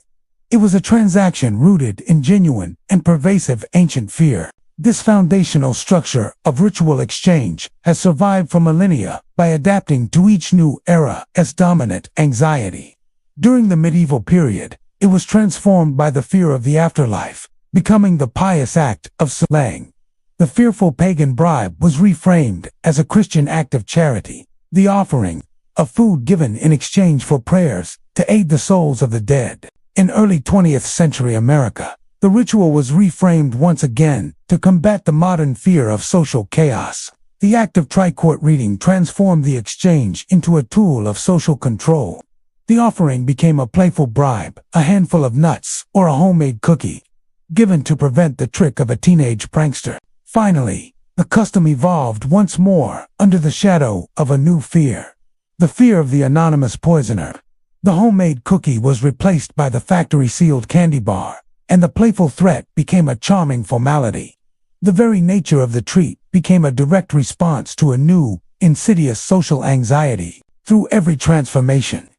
It was a transaction rooted in genuine and pervasive ancient fear. This foundational structure of ritual exchange has survived for millennia by adapting to each new era's dominant anxiety. During the medieval period, it was transformed by the fear of the afterlife, becoming the pious act of slaying. The fearful pagan bribe was reframed as a Christian act of charity, the offering of food given in exchange for prayers to aid the souls of the dead. In early 20th century America, the ritual was reframed once again to combat the modern fear of social chaos. The act of tricourt reading transformed the exchange into a tool of social control. The offering became a playful bribe, a handful of nuts or a homemade cookie, given to prevent the trick of a teenage prankster. Finally, the custom evolved once more under the shadow of a new fear, the fear of the anonymous poisoner. The homemade cookie was replaced by the factory-sealed candy bar, and the playful threat became a charming formality. The very nature of the treat became a direct response to a new, insidious social anxiety. Through every transformation,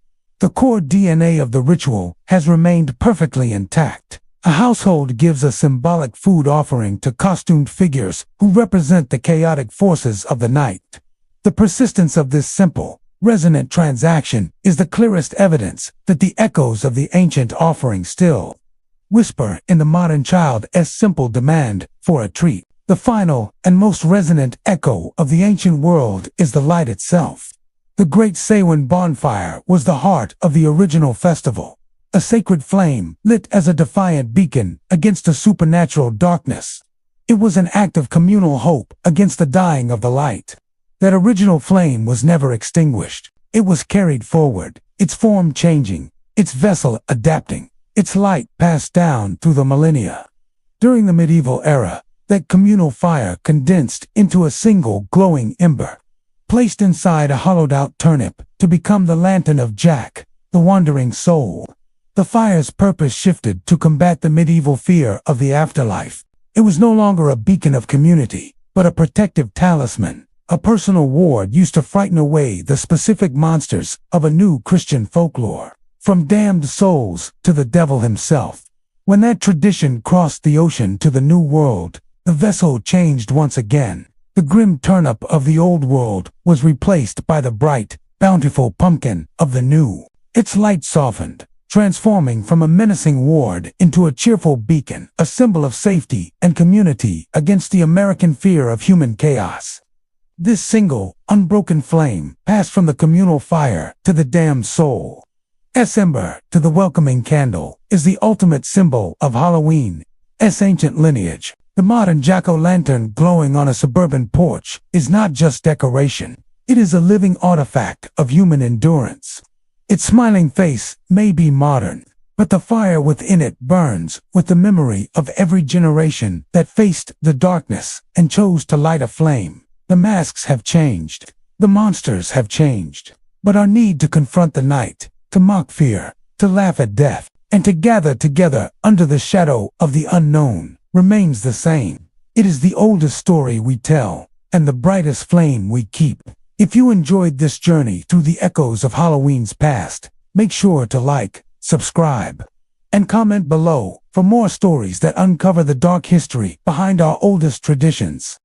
the core DNA of the ritual has remained perfectly intact. A household gives a symbolic food offering to costumed figures who represent the chaotic forces of the night. The persistence of this simple, resonant transaction is the clearest evidence that the echoes of the ancient offering still whisper in the modern child's simple demand for a treat. The final and most resonant echo of the ancient world is the light itself. The great Samhain bonfire was the heart of the original festival, a sacred flame lit as a defiant beacon against a supernatural darkness. It was an act of communal hope against the dying of the light. That original flame was never extinguished. It was carried forward, its form changing, its vessel adapting, its light passed down through the millennia. During the medieval era, that communal fire condensed into a single glowing ember, placed inside a hollowed-out turnip to become the lantern of Jack, the wandering soul. The fire's purpose shifted to combat the medieval fear of the afterlife. It was no longer a beacon of community, but a protective talisman, a personal ward used to frighten away the specific monsters of a new Christian folklore, from damned souls to the devil himself. When that tradition crossed the ocean to the New World, the vessel changed once again. The grim turnip of the old world was replaced by the bright, bountiful pumpkin of the new. Its light softened, transforming from a menacing ward into a cheerful beacon, a symbol of safety and community against the American fear of human chaos. This single, unbroken flame passed from the communal fire to the damned soul. Ember to the welcoming candle is the ultimate symbol of Halloween's ancient lineage. The modern jack-o'-lantern glowing on a suburban porch is not just decoration. It is a living artifact of human endurance. Its smiling face may be modern, but the fire within it burns with the memory of every generation that faced the darkness and chose to light a flame. The masks have changed. The monsters have changed. But our need to confront the night, to mock fear, to laugh at death, and to gather together under the shadow of the unknown remains the same. It is the oldest story we tell, and the brightest flame we keep. If you enjoyed this journey through the echoes of Halloween's past, make sure to like, subscribe, and comment below for more stories that uncover the dark history behind our oldest traditions.